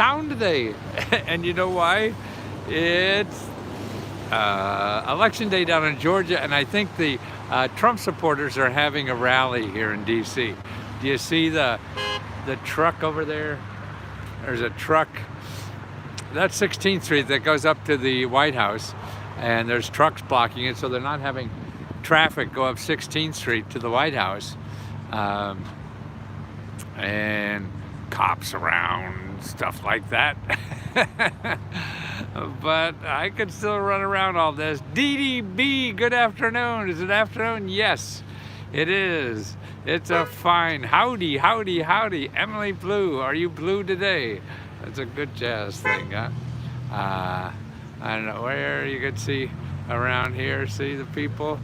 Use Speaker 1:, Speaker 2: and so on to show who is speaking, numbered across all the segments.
Speaker 1: town today. And you know why? It's election day down in Georgia, and I think the Trump supporters are having a rally here in D.C. Do you see the truck over there? There's a truck. That's 16th Street that goes up to the White House, and there's trucks blocking it, so they're not having traffic go up 16th Street to the White House. And cops around, stuff like that. But I could still run around all this. DDB, good afternoon. Is it afternoon? Yes, it is. It's a fine howdy, howdy, howdy. Emily Blue, are you blue today? That's a good jazz thing, huh? I don't know where you could see around here, see the people.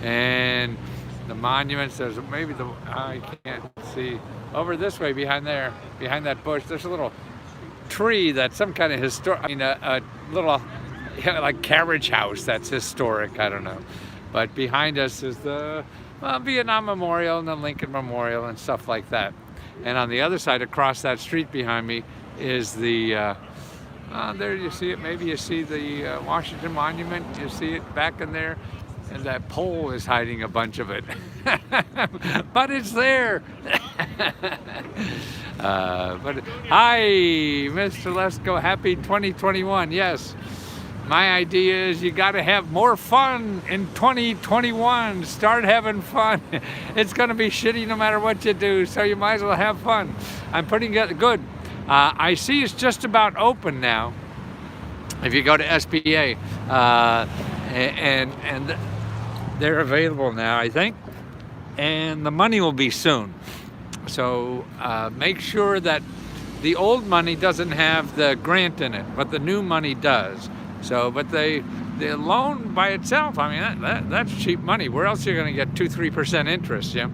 Speaker 1: And the monuments, there's maybe I can't see. Over this way, behind there, behind that bush, there's a little tree that's some kind of a little like carriage house that's historic, I don't know. But behind us is the Vietnam Memorial and the Lincoln Memorial and stuff like that. And on the other side, across that street behind me, is the, there you see it, maybe you see the Washington Monument, you see it back in there, and that pole is hiding a bunch of it. But it's there. But hi, Mr. Lesko, happy 2021, yes. My idea is you got to have more fun in 2021. Start having fun. It's going to be shitty no matter what you do, so you might as well have fun. I'm putting it good. I see it's just about open now. If you go to SBA, and they're available now, I think, and the money will be soon. So make sure that the old money doesn't have the grant in it, but the new money does. So, but the loan by itself, I mean, that's cheap money. Where else are you going to get 2-3% interest? Yeah.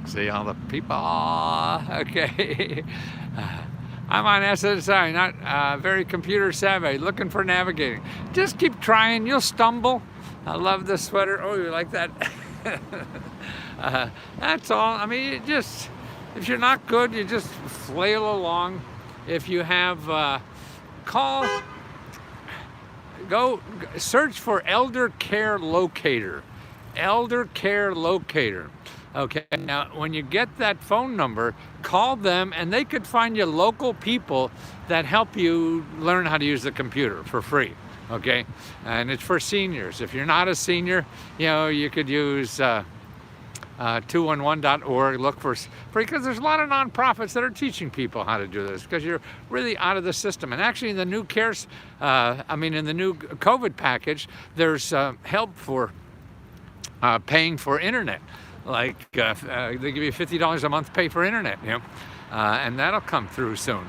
Speaker 1: See all the people. Okay. I'm on SSI, not very computer savvy, looking for navigating. Just keep trying. You'll stumble. I love this sweater. Oh, you like that? That's all. I mean, if you're not good, you just flail along. If you have. Go search for Elder Care Locator. Elder Care Locator. Okay, now when you get that phone number, call them and they could find you local people that help you learn how to use the computer for free. Okay, and it's for seniors. If you're not a senior, you could use 211.org, look for free, because there's a lot of nonprofits that are teaching people how to do this, because you're really out of the system. And actually in the new in the new COVID package, there's help for paying for internet. Like they give you $50 a month pay for internet, and that'll come through soon.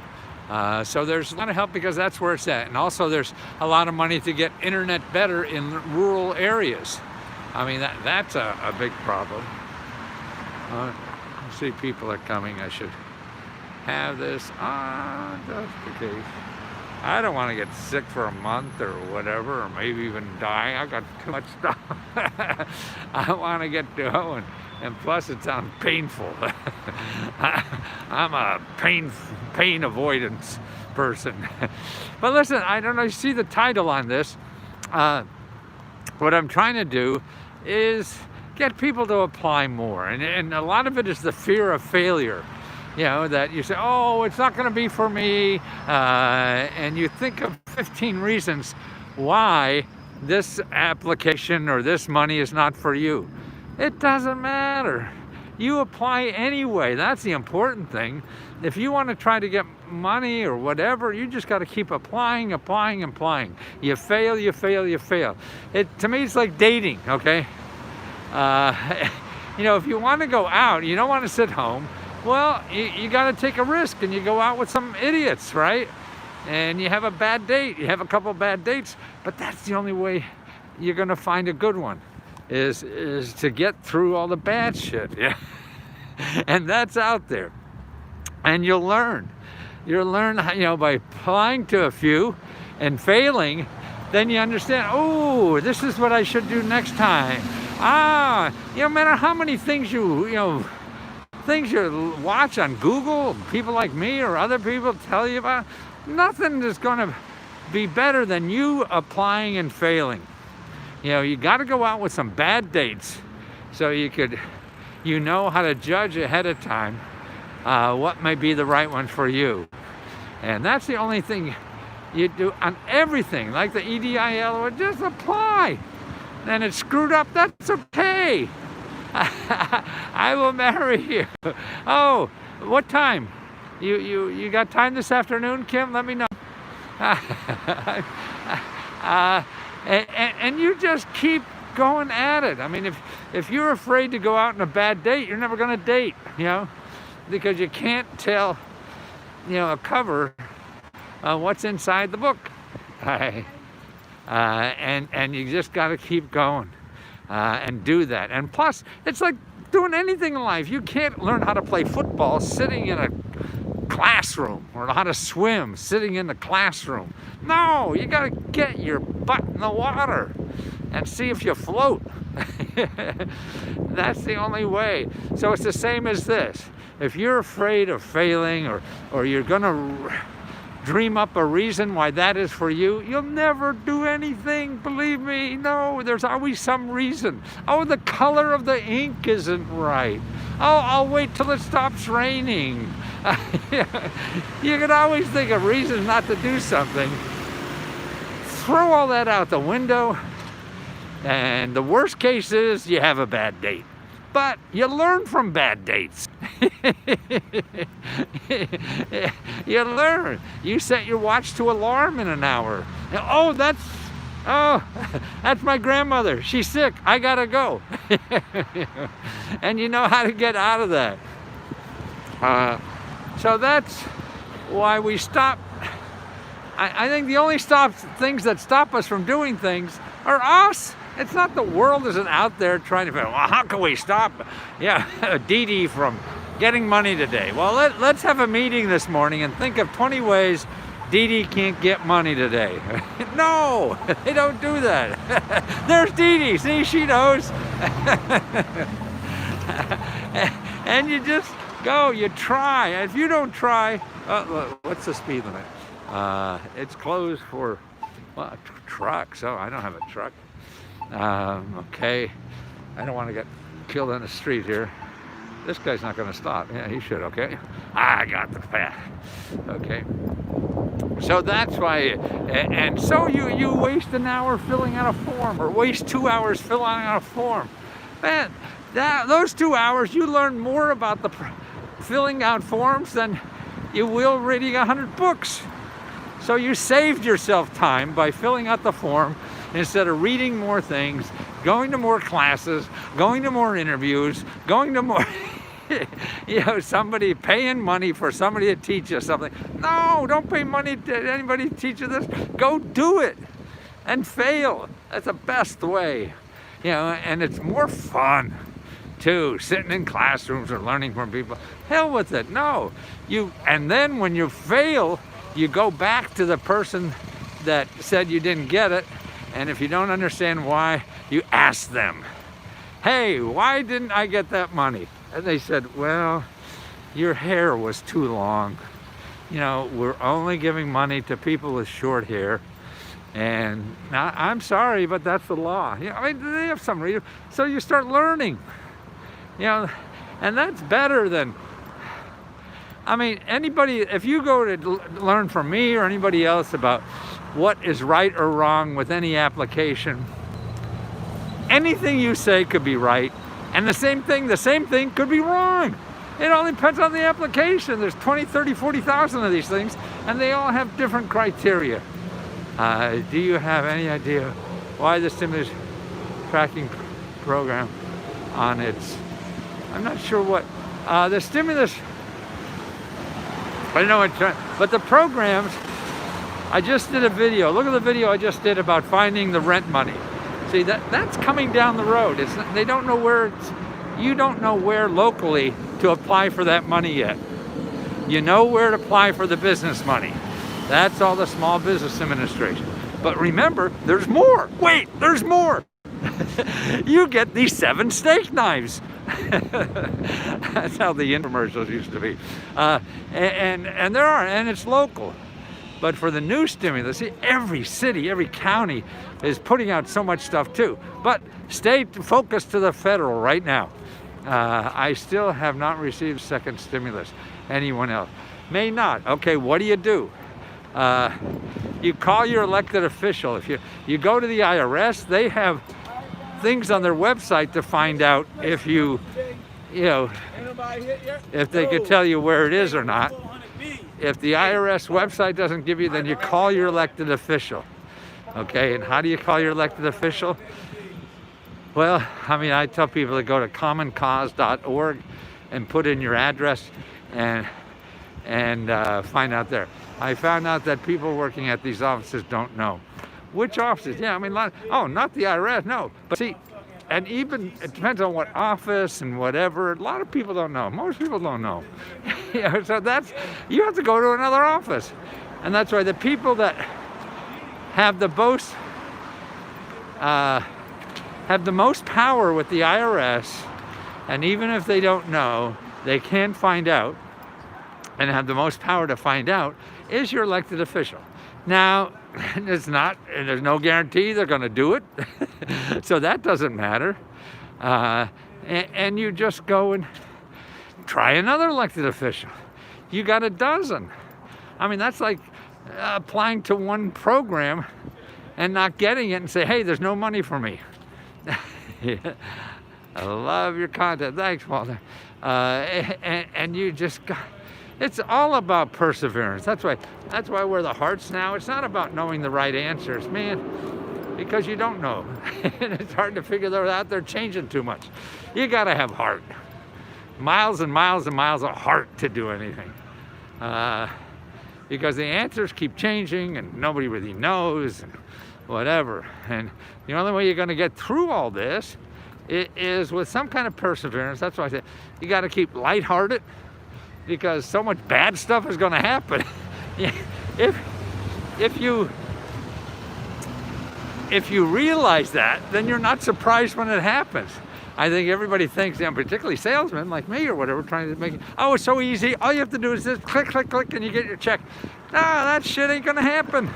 Speaker 1: So there's a lot of help because that's where it's at. And also there's a lot of money to get internet better in rural areas. I mean, that's a big problem. I see people are coming. I should have this on just in case. I don't want to get sick for a month or whatever, or maybe even die. I got too much stuff. I want to get going. And plus it sounds painful. I'm a pain avoidance person. But listen, I don't know, you see the title on this. What I'm trying to do is get people to apply more. And a lot of it is the fear of failure. That you say, oh, it's not going to be for me. And you think of 15 reasons why this application or this money is not for you. It doesn't matter. You apply anyway. That's the important thing. If you want to try to get money or whatever, you just got to keep applying. You fail. To me, it's like dating, okay? If you want to go out, you don't want to sit home. Well, you got to take a risk and you go out with some idiots, right? And you have a bad date. You have a couple bad dates, but that's the only way you're going to find a good one is to get through all the bad shit. Yeah. And that's out there. And you'll learn. You'll learn, by applying to a few and failing, then you understand, oh, this is what I should do next time. No matter how many things you things you watch on Google, people like me or other people tell you about, nothing is going to be better than you applying and failing. You know, you got to go out with some bad dates so you know how to judge ahead of time what may be the right one for you. And that's the only thing you do on everything, like the EDIL, just apply. And it's screwed up, that's okay. I will marry you. Oh, what time? You got time this afternoon, Kim? Let me know. And you just keep going at it. I mean, if you're afraid to go out on a bad date, you're never going to date, you know, because you can't tell, you know, a cover what's inside the book. And you just got to keep going and do that. And plus, it's like doing anything in life. You can't learn how to play football sitting in a classroom, or how to swim sitting in the classroom. No, you got to get your butt in the water and see if you float. That's the only way. So it's the same as this. If you're afraid of failing, or you're going to dream up a reason why that is for you, you'll never do anything, believe me. No, there's always some reason. Oh, the color of the ink isn't right. Oh, I'll wait till it stops raining. You can always think of reasons not to do something. Throw all that out the window, and the worst case is you have a bad date. But you learn from bad dates. You learn. You set your watch to alarm in an hour. Oh, that's my grandmother. She's sick. I gotta go. And you know how to get out of that. So that's why we stop. I think the only things that stop us from doing things are us. It's not the world isn't out there trying to figure, well, how can we stop Dee Dee from getting money today? Well, let's have a meeting this morning and think of 20 ways Dee Dee can't get money today. No, they don't do that. There's Dee Dee, see, she knows. And you just go, you try. If you don't try, what's the speed limit? It's closed for trucks. Oh, I don't have a truck. Okay, I don't want to get killed on the street here. This guy's not going to stop. Yeah, he should, okay? I got the path. Okay. So that's why, and so you waste an hour filling out a form, or waste 2 hours filling out a form. Man, those 2 hours, you learn more about the filling out forms than you will reading 100 books. So you saved yourself time by filling out the form, instead of reading more things, going to more classes, going to more interviews, going to more, somebody paying money for somebody to teach you something. No, don't pay money to anybody to teach you this. Go do it and fail. That's the best way, and it's more fun too, sitting in classrooms or learning from people. Hell with it. No, and then when you fail, you go back to the person that said you didn't get it. And if you don't understand why, you ask them, hey, why didn't I get that money? And they said, well, your hair was too long. We're only giving money to people with short hair. And now, I'm sorry, but that's the law. They have some reason. So you start learning, and that's better than, anybody, if you go to learn from me or anybody else about what is right or wrong with any application, anything you say could be right, and the same thing could be wrong. It all depends on the application. There's 20, 30, 40,000 of these things, and they all have different criteria. Do you have any idea why the stimulus tracking program on its, I'm not sure what, the stimulus, I know it's, but the programs, I just did a video. Look at the video I just did about finding the rent money. See, that's coming down the road. They don't know where you don't know where locally to apply for that money yet. You know where to apply for the business money. That's all the Small Business Administration. But remember, there's more. Wait, there's more. You get these 7 steak knives. That's how the infomercials used to be. And there are, and it's local. But for the new stimulus, see, every city, every county is putting out so much stuff too. But stay focused to the federal right now. I still have not received second stimulus. Anyone else? May not. Okay, what do? You call your elected official. If you go to the IRS, they have things on their website to find out if if they could tell you where it is or not. If the IRS website doesn't give you, then you call your elected official. Okay, and how do you call your elected official? Well, I mean, I tell people to go to commoncause.org and put in your address and find out there. I found out that people working at these offices don't know. Which offices? Yeah, I mean, not the IRS, no. But see, and even, it depends on what office and whatever, a lot of people don't know. Most people don't know. So you have to go to another office. And that's why the people that have the most power with the IRS, and even if they don't know, they can find out, and have the most power to find out, is your elected official. Now, there's no guarantee they're going to do it, so that doesn't matter. And you just go and try another elected official. You got a dozen. I mean, that's like applying to one program and not getting it and say, hey, there's no money for me. I love your content. Thanks, Walter. And you just got... It's all about perseverance. That's why we're the hearts now. It's not about knowing the right answers, man, because you don't know. And it's hard to figure that out. They're changing too much. You got to have heart. Miles and miles and miles of heart to do anything. Because the answers keep changing and nobody really knows and whatever. And the only way you're going to get through all this is with some kind of perseverance. That's why I say you got to keep lighthearted, because so much bad stuff is going to happen. If you realize that, then you're not surprised when it happens. I think everybody thinks, particularly salesmen like me or whatever, trying to make it, oh, it's so easy. All you have to do is just click, click, click, and you get your check. No, that shit ain't going to happen.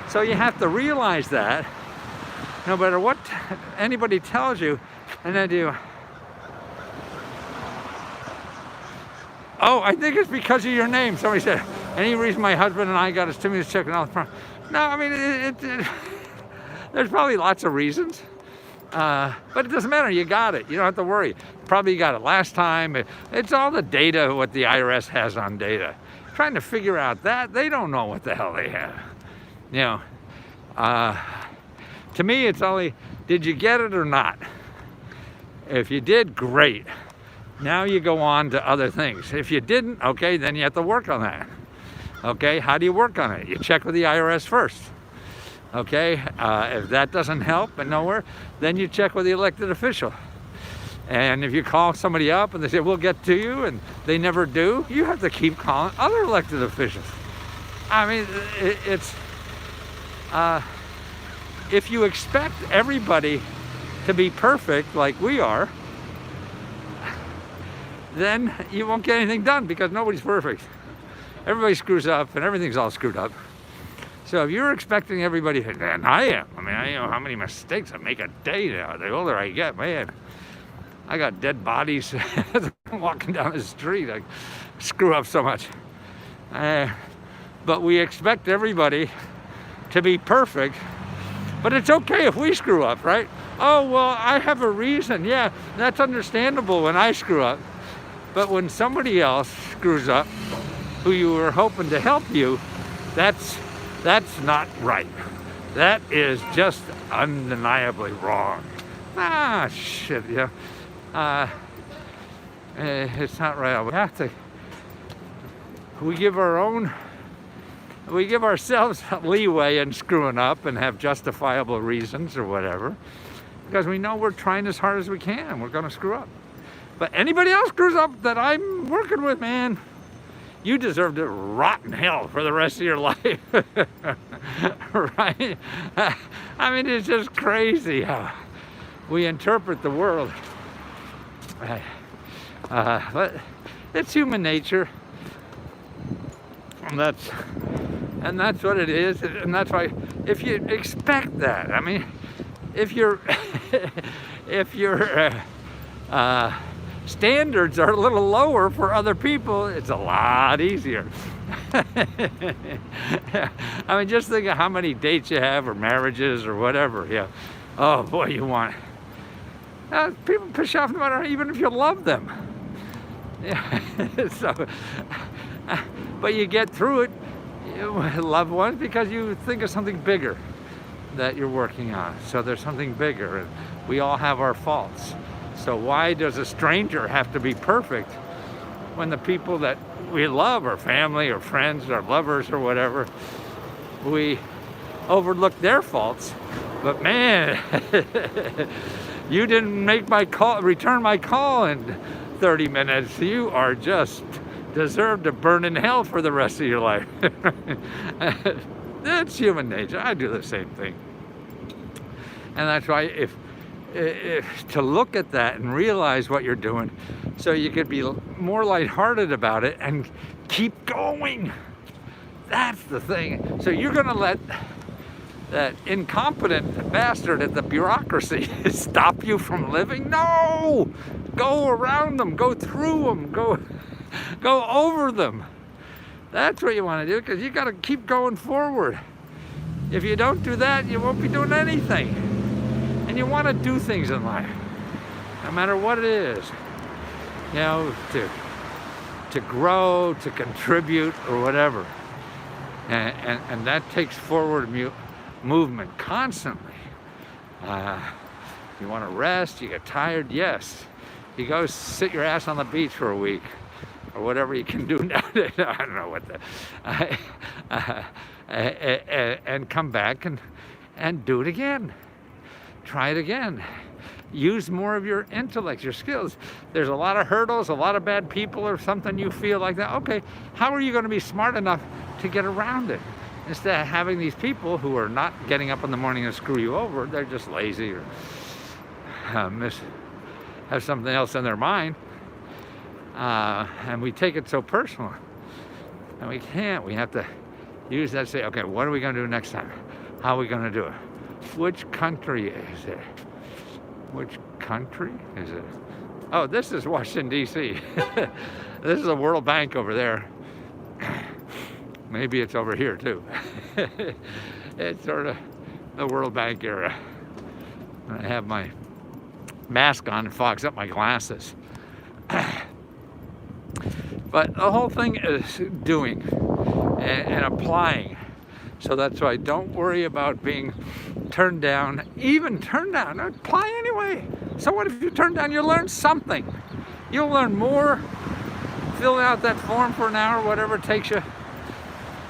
Speaker 1: So you have to realize that no matter what anybody tells you, and then oh, I think it's because of your name. Somebody said, any reason my husband and I got a stimulus check and all the No, I mean, there's probably lots of reasons. But it doesn't matter. You got it. You don't have to worry. Probably you got it last time. It's all the data, what the IRS has on data. Trying to figure out that, they don't know what the hell they have. To me, it's only, did you get it or not? If you did, great. Now you go on to other things. If you didn't, okay, then you have to work on that. Okay, how do you work on it? You check with the IRS first. Okay, if that doesn't help and nowhere, then you check with the elected official. And if you call somebody up and they say, we'll get to you, and they never do, you have to keep calling other elected officials. I mean, if you expect everybody to be perfect like we are, then you won't get anything done, because nobody's perfect. Everybody screws up and everything's all screwed up. So if you're expecting everybody, and I am. I mean, I know how many mistakes I make a day now. The older I get, man, I got dead bodies walking down the street. I screw up so much. But we expect everybody to be perfect. But it's okay if we screw up, right? Oh, well, I have a reason. Yeah, that's understandable when I screw up. But when somebody else screws up, who you were hoping to help you, that's not right. That is just undeniably wrong. Shit, yeah. It's not right. We have to, we give ourselves leeway in screwing up and have justifiable reasons or whatever, because we know we're trying as hard as we can. We're going to screw up. But anybody else screws up that I'm working with, man, you deserve to rot in hell for the rest of your life. Right? I mean, it's just crazy how we interpret the world. But it's human nature, and that's what it is. And that's why, if you expect that, I mean, if your if your standards are a little lower for other people, it's a lot easier. I mean, just think of how many dates you have, or marriages, or whatever. Yeah. Oh boy, you want. People piss you off no matter, even if you love them. Yeah. So, but you get through it, loved ones, because you think of something bigger that you're working on. So there's something bigger, and we all have our faults. So why does a stranger have to be perfect when the people that we love, our family or friends or lovers or whatever, we overlook their faults? But man, you didn't make my call, return my call in 30 minutes. You are just deserve to burn in hell for the rest of your life. That's human nature. I do the same thing. And that's why if to look at that and realize what you're doing, so you could be more lighthearted about it and keep going. That's the thing. So you're gonna let that incompetent bastard at the bureaucracy stop you from living? No! Go around them, go through them, go over them. That's what you want to do, because you got to keep going forward. If you don't do that, you won't be doing anything. And you want to do things in life, no matter what it is. You know, to grow, to contribute, or whatever. And that takes forward movement constantly. You want to rest, you get tired, yes. You go sit your ass on the beach for a week, or whatever you can do nowadays. I don't know what and come back and do it again. Try it again. Use more of your intellect, your skills. There's a lot of hurdles, a lot of bad people, or something you feel like that. Okay, how are you going to be smart enough to get around it? Instead of having these people who are not getting up in the morning and screw you over, they're just lazy, or have something else in their mind. And we take it so personal. And we can't. We have to use that to say, okay, what are we going to do next time? How are we going to do it? Which country is it? Which country is it? Oh, this is Washington, D.C. This is the World Bank over there. Maybe it's over here, too. It's sort of the World Bank area. I have my mask on, and fogs up my glasses. But the whole thing is doing and applying. So that's why don't worry about being turned down. Even turned down, apply anyway. So what if you turn down? You'll learn something. You'll learn more filling out that form for an hour, whatever it takes you,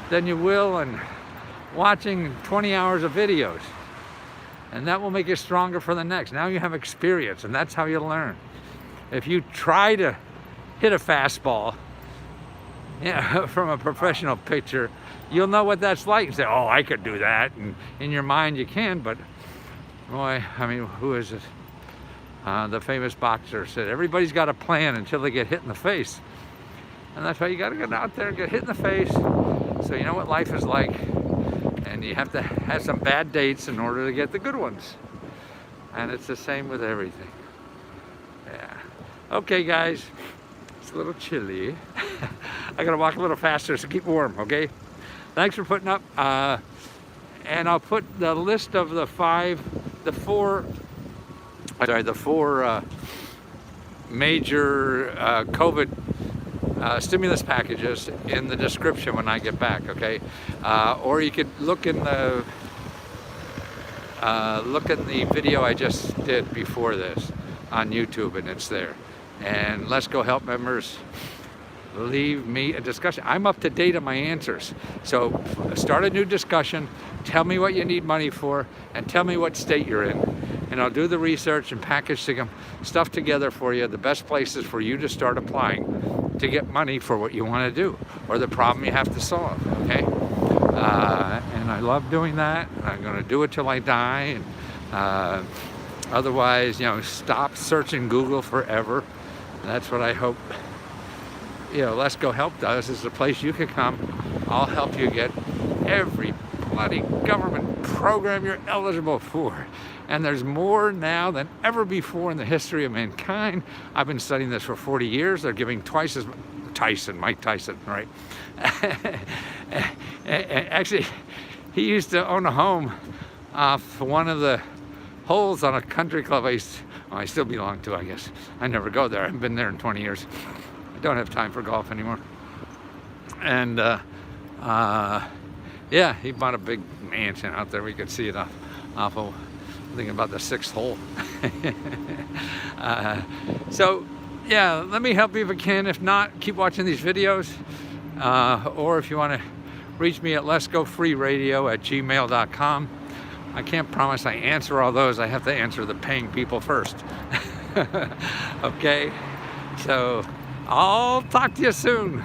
Speaker 1: than you will in watching 20 hours of videos. And that will make you stronger for the next. Now you have experience, and that's how you learn. If you try to hit a fastball, from a professional pitcher, you'll know what that's like and say, oh, I could do that. And in your mind you can, but boy, I mean, who is it? The famous boxer said, everybody's got a plan until they get hit in the face. And that's why you got to get out there and get hit in the face, so you know what life is like. And you have to have some bad dates in order to get the good ones. And it's the same with everything. Yeah. Okay, guys. It's a little chilly. I gotta walk a little faster so keep warm, okay? Thanks for putting up. And I'll put the list of the four major COVID stimulus packages in the description when I get back, okay? Or you could look in the video I just did before this on YouTube, and it's there. And Lesko Help members, leave me a discussion. I'm up to date on my answers. So start a new discussion, tell me what you need money for, and tell me what state you're in. And I'll do the research and package stuff together for you, the best places for you to start applying to get money for what you want to do, or the problem you have to solve, okay? And I love doing that, and I'm gonna do it till I die. And otherwise, stop searching Google forever. that's what I hope, Lesko Help does, is a place you can come. I'll help you get every bloody government program you're eligible for. And there's more now than ever before in the history of mankind. I've been studying this for 40 years. They're giving twice as Mike Tyson, right? Actually, he used to own a home off one of the holes on a country club I still belong to, I guess. I never go there. I haven't been there in 20 years. I don't have time for golf anymore. And yeah, he bought a big mansion out there. We could see it off of, thinking about the 6th hole. So yeah, let me help you if I can. If not, keep watching these videos. Or if you want to reach me at leskofreeradio@gmail.com. I can't promise I answer all those. I have to answer the paying people first. Okay, so I'll talk to you soon.